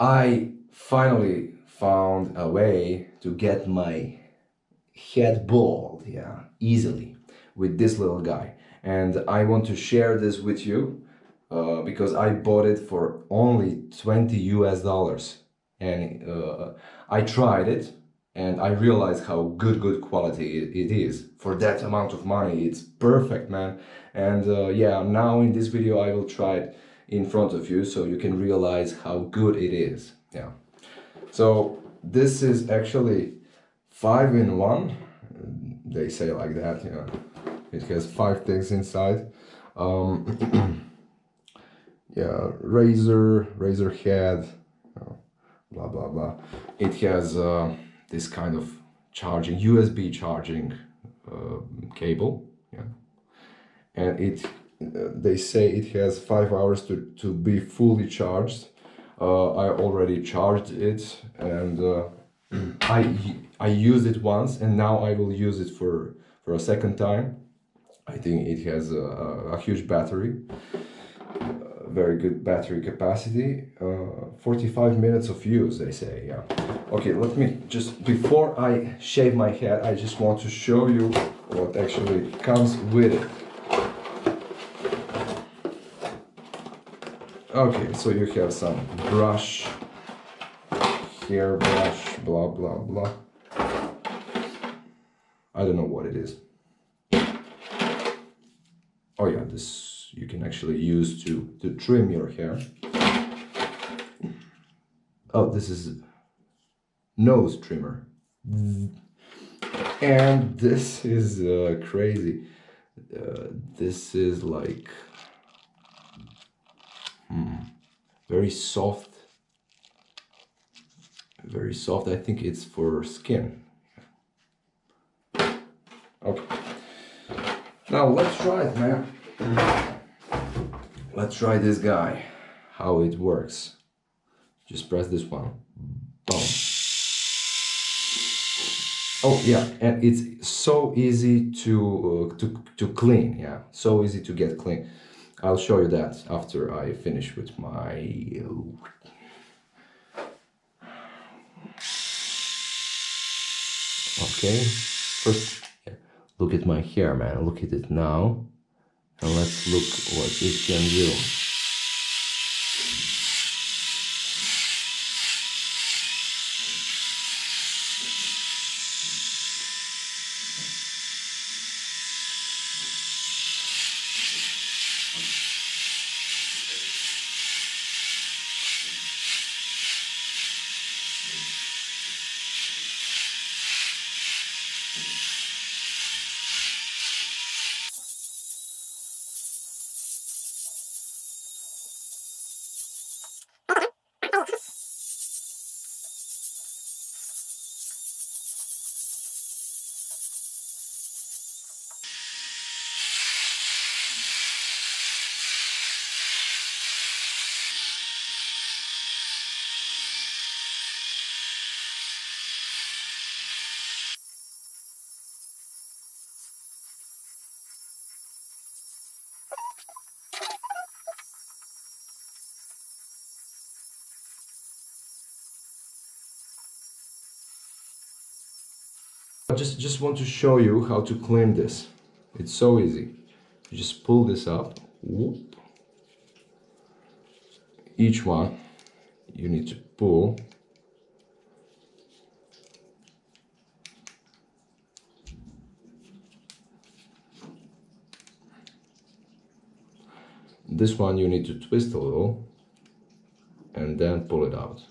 I finally found a way to get my head bald, yeah, easily with this little guy. And I want to share this with you because I bought it for only 20 US dollars. And I tried it and I realized how good quality it is. For that amount of money, it's perfect, man. And yeah, now in this video I will try it in front of you so you can realize how good it is. Yeah. So this is actually 5-in-1. They say like that, yeah. It has 5 things inside. Yeah, razor head, blah blah blah. It has this kind of charging, USB charging cable, yeah. And it they say it has 5 hours to be fully charged. I already charged it, and I used it once, and now I will use it for a second time. I think it has a huge battery, very good battery capacity. 45 minutes of use, they say, yeah. Okay, let me just, before I shave my head, I just want to show you what actually comes with it. Okay, so you have some brush, hair brush, blah blah blah. I don't know what it is. Oh yeah, this you can actually use to trim your hair. Oh, this is nose trimmer. And this is crazy. This is like very soft. Very soft. I think it's for skin. Okay. Now let's try it, man. Let's try this guy, how it works. Just press this one. Boom. Oh yeah, and it's so easy to clean. Yeah, so easy to get clean. I'll show you that after I finish with my. Okay, first. Look at my hair, man. Look at it now. And let's look what it can do. I just want to show you how to clean this. It's so easy. You just pull this up. Whoop. Each one you need to pull. This one you need to twist a little and then pull it out.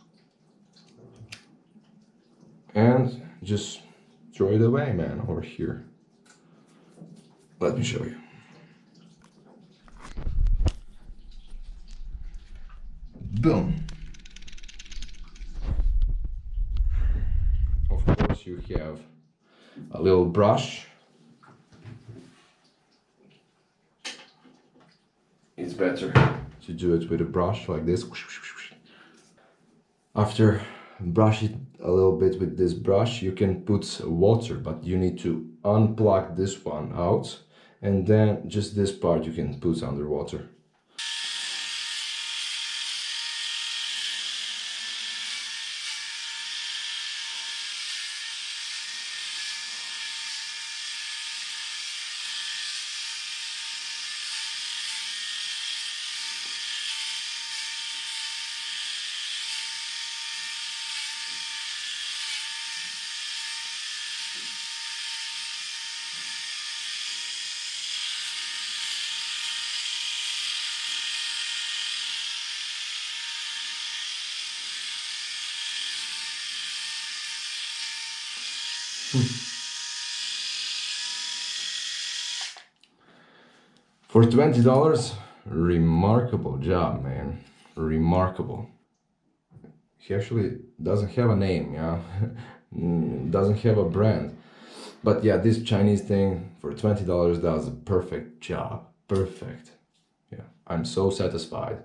And just throw it away, man, over here. Let me show you. Boom. Of course you have a little brush. It's better to do it with a brush like this. After brush it a little bit with this brush, you can put water, but you need to unplug this one out, and then just this part you can put underwater. For $20, remarkable job, man. Remarkable. He actually doesn't have a name, yeah. Doesn't have a brand. But yeah, this Chinese thing for $20 does a perfect job. Perfect. Yeah, I'm so satisfied.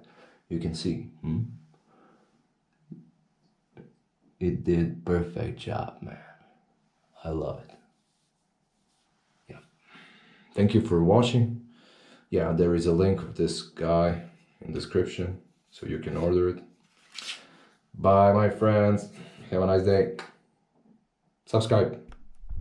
You can see. It did perfect job, man. I love it. Yeah. Thank you for watching. Yeah, there is a link of this guy in the description, so you can order it. Bye, my friends. Have a nice day. Subscribe.